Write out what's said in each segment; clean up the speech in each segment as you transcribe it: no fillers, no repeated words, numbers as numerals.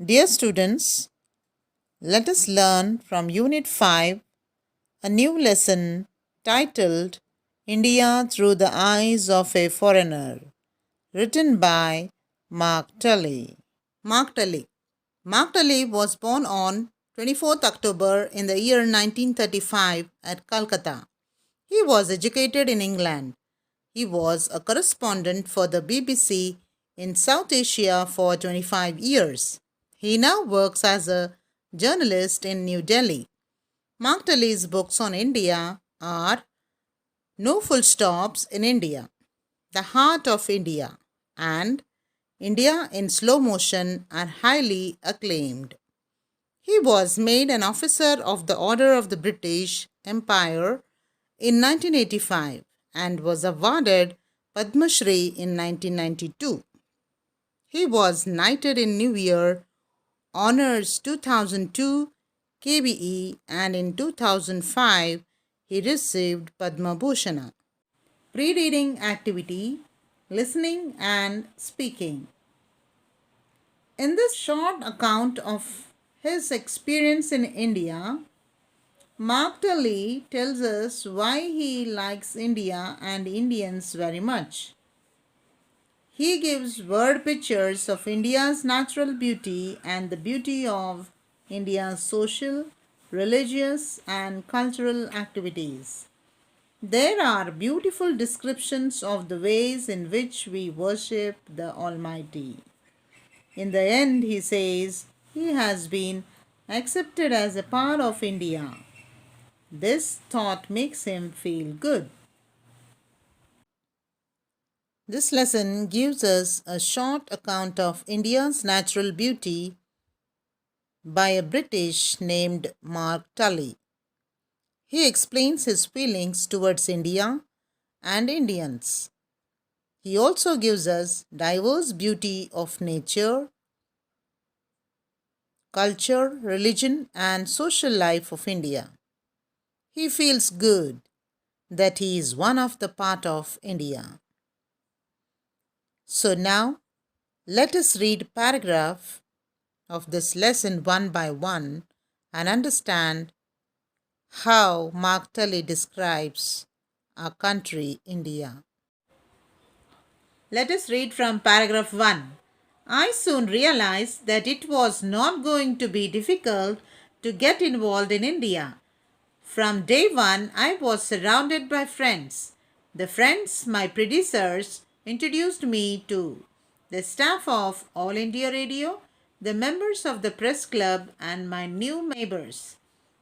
Dear students, let us learn from Unit 5 a new lesson titled India Through the Eyes of a Foreigner, written by Mark Tully. Mark Tully. Mark Tully was born on 24th October in the year 1935 at Calcutta. He was educated in England. He was a correspondent for the BBC in South Asia for 25 years. He now works as a journalist in New Delhi. Mark Tully's books on India are No Full Stops in India, The Heart of India, and India in Slow Motion are highly acclaimed. He was made an officer of the Order of the British Empire in 1985 and was awarded Padma Shri in 1992. He was knighted in New Year Honours 2002 KBE and in 2005 he received Padma Bhushan. Pre-reading activity, listening and speaking. In this short account of his experience in India, Mark Tully tells us why he likes India and Indians very much. He gives word pictures of India's natural beauty and the beauty of India's social, religious, and cultural activities. There are beautiful descriptions of the ways in which we worship the Almighty. In the end, he says he has been accepted as a part of India. This thought makes him feel good. This lesson gives us a short account of India's natural beauty by a British named Mark Tully. He explains his feelings towards India and Indians. He also gives us diverse beauty of nature, culture, religion, and social life of India. He feels good that he is one of the part of India. So now, let us read paragraph of this lesson one by one and understand how Mark Tully describes our country, India. Let us read from paragraph 1. I soon realized that it was not going to be difficult to get involved in India. From day one, I was surrounded by friends. The friends my predecessors introduced me to, the staff of All India Radio, the members of the press club, and my new neighbors.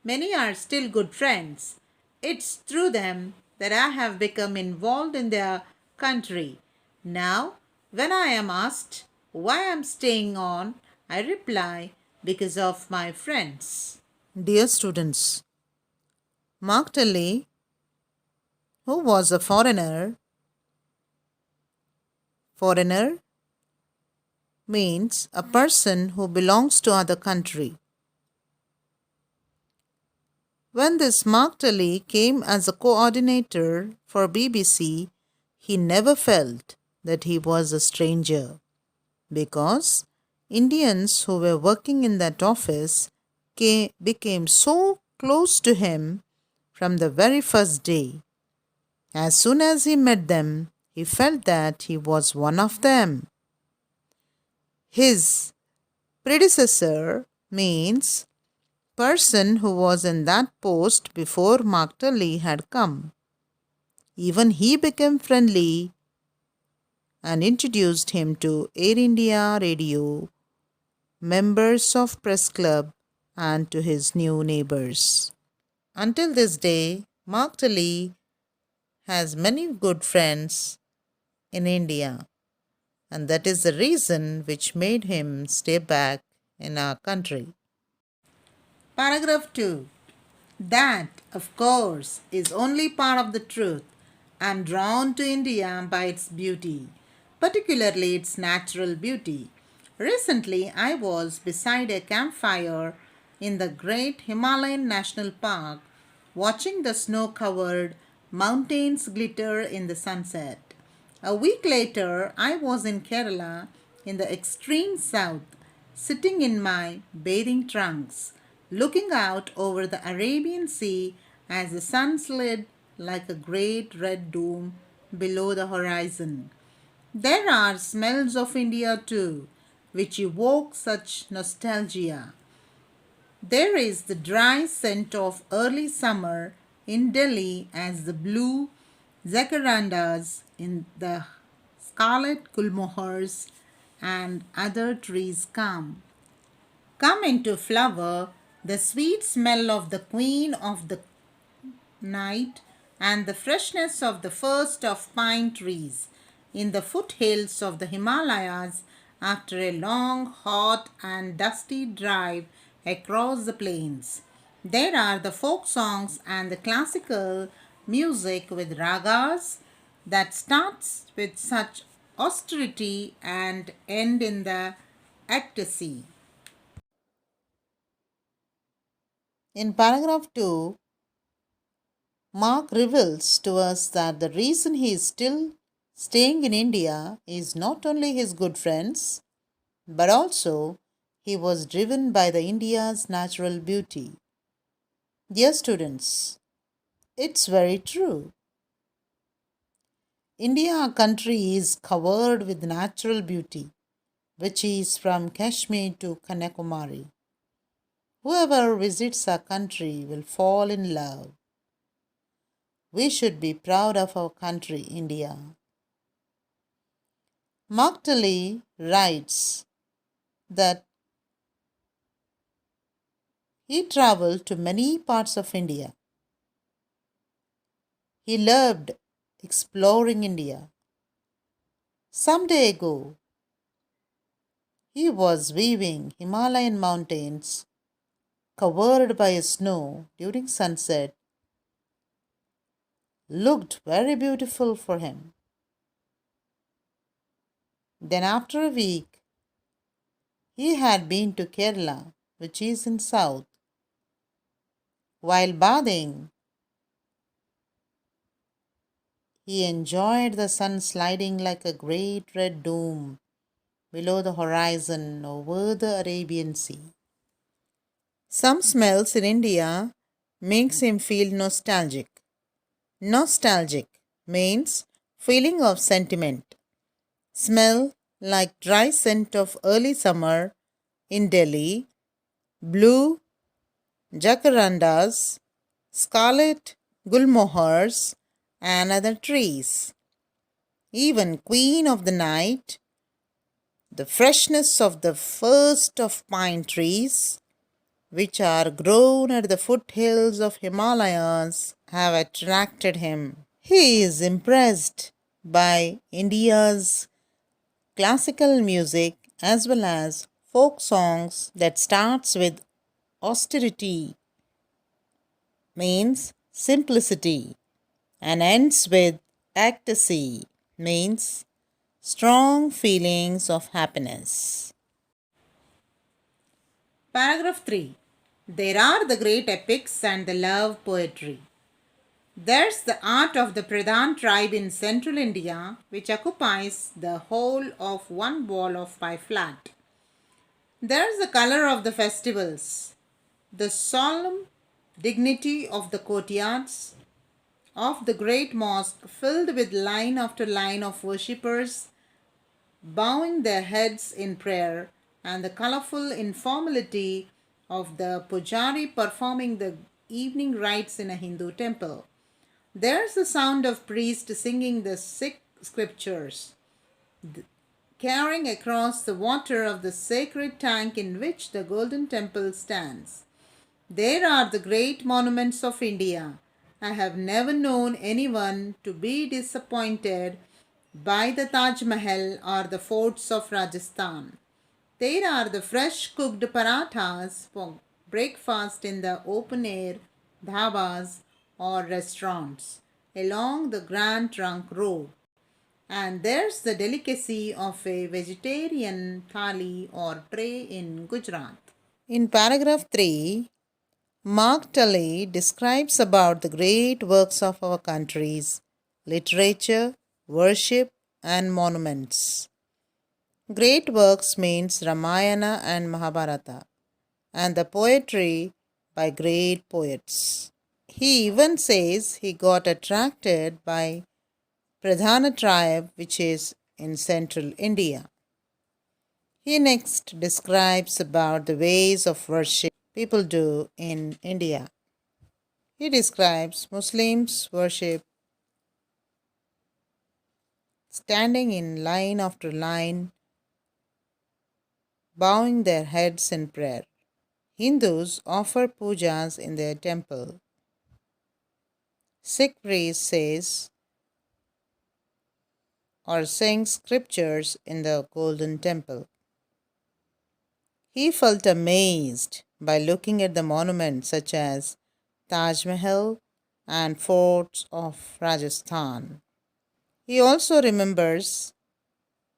Many are still good friends. It's through them that I have become involved in their country. Now, when I am asked why I am staying on, I reply, because of my friends. Dear students, Mark Tully, who was a foreigner means a person who belongs to other country. When this Mark Tully came as a coordinator for BBC, he never felt that he was a stranger because Indians who were working in that office became so close to him from the very first day. As soon as he met them, he felt that he was one of them. His predecessor means person who was in that post before Mark Tully had come. Even he became friendly and introduced him to Air India Radio, members of press club, and to his new neighbors. Until this day, Mark Tully has many good friends in India, and that is the reason which made him stay back in our country. Paragraph 2. That, of course, is only part of the truth. I am drawn to India by its beauty, particularly its natural beauty. Recently, I was beside a campfire in the great Himalayan National Park, watching the snow-covered mountains glitter in the sunset. A week later, I was in Kerala, in the extreme south, sitting in my bathing trunks, looking out over the Arabian Sea as the sun slid like a great red dome below the horizon. There are smells of India too, which evoke such nostalgia. There is the dry scent of early summer in Delhi as the blue jacarandas in the scarlet gulmohars and other trees come into flower, the sweet smell of the queen of the night and the freshness of the first of pine trees in the foothills of the Himalayas after a long, hot, and dusty drive across the plains. There are the folk songs and the classical music with ragas that starts with such austerity and end in the ecstasy. In paragraph 2, Mark reveals to us that the reason he is still staying in India is not only his good friends, but also he was driven by the India's natural beauty. Dear students, it's very true. India, our country, is covered with natural beauty, which is from Kashmir to Kanyakumari. Whoever visits our country will fall in love. We should be proud of our country, India. Mark Tully writes that he traveled to many parts of India. He loved exploring India. Some day ago, he was viewing Himalayan mountains covered by snow during sunset. Looked very beautiful for him. Then, after a week, he had been to Kerala, which is in south. While bathing, he enjoyed the sun sliding like a great red dome below the horizon over the Arabian Sea. Some smells in India makes him feel nostalgic. Nostalgic means feeling of sentiment. Smell like dry scent of early summer in Delhi, blue jacarandas, scarlet gulmohars, and other trees. Even queen of the night, the freshness of the first of pine trees, which are grown at the foothills of Himalayas, have attracted him. He is impressed by India's classical music as well as folk songs that starts with austerity, means simplicity, and ends with ecstasy, means strong feelings of happiness. Paragraph 3. There are the great epics and the love poetry. There's the art of the Pradhan tribe in central India, which occupies the whole of one wall of pie flat. There's the color of the festivals, the solemn dignity of the courtyards of the great mosque filled with line after line of worshippers bowing their heads in prayer, and the colorful informality of the pujari performing the evening rites in a Hindu temple. There's the sound of priests singing the Sikh scriptures, carrying across the water of the sacred tank in which the golden temple stands. There are the great monuments of India. I have never known anyone to be disappointed by the Taj Mahal or the forts of Rajasthan. There are the fresh cooked parathas for breakfast in the open air dhabas or restaurants along the Grand Trunk Road. And there's the delicacy of a vegetarian thali or tray in Gujarat. In paragraph 3, Mark Tully describes about the great works of our countries, literature, worship, and monuments. Great works means Ramayana and Mahabharata, and the poetry by great poets. He even says he got attracted by Pradhana tribe, which is in central India. He next describes about the ways of worship people do in India. He describes Muslims worship standing in line after line, bowing their heads in prayer. Hindus offer pujas in their temple. Sikh priest says or sings scriptures in the Golden Temple. He felt amazed by looking at the monuments such as Taj Mahal and forts of Rajasthan. He also remembers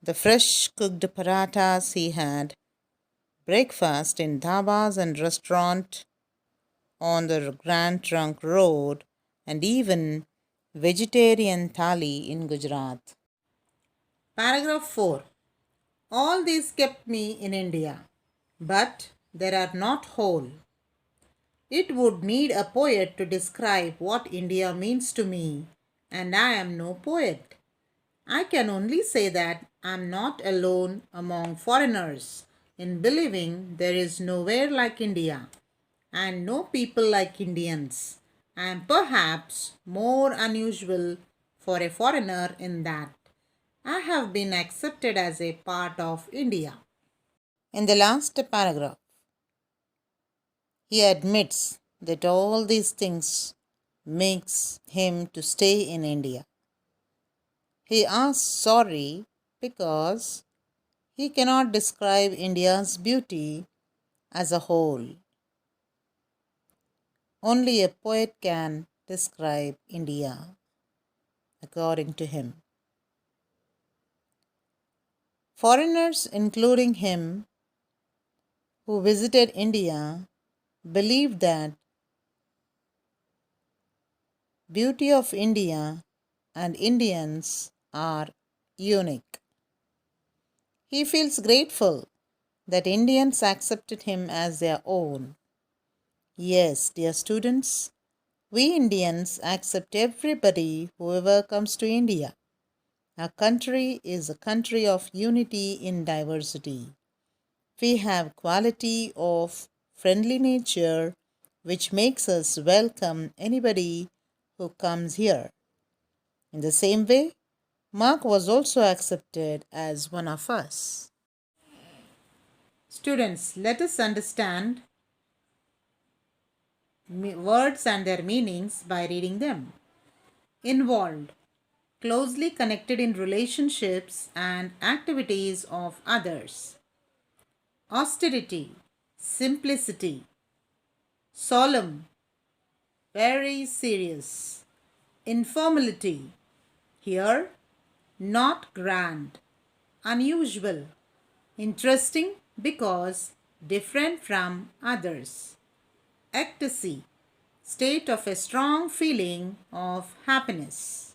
the fresh cooked parathas he had breakfast in dhabas and restaurant on the Grand Trunk Road and even vegetarian thali in Gujarat. Paragraph 4. All these kept me in India, but they are not whole. It would need a poet to describe what India means to me, and I am no poet. I can only say that I am not alone among foreigners in believing there is nowhere like India and no people like Indians. I am perhaps more unusual for a foreigner in that I have been accepted as a part of India. In the last paragraph, he admits that all these things makes him to stay in India. He asks sorry because he cannot describe India's beauty as a whole. Only a poet can describe India, according to him. Foreigners, including him, who visited India, believed that beauty of India and Indians are unique. He feels grateful that Indians accepted him as their own. Yes, dear students, we Indians accept everybody whoever comes to India. Our country is a country of unity in diversity. We have quality of friendly nature which makes us welcome anybody who comes here. In the same way, Mark was also accepted as one of us. Students, let us understand words and their meanings by reading them. Involved, closely connected in relationships and activities of others. Austerity, simplicity. Solemn, very serious. Informality, here, not grand. Unusual, interesting because different from others. Ecstasy, state of a strong feeling of happiness.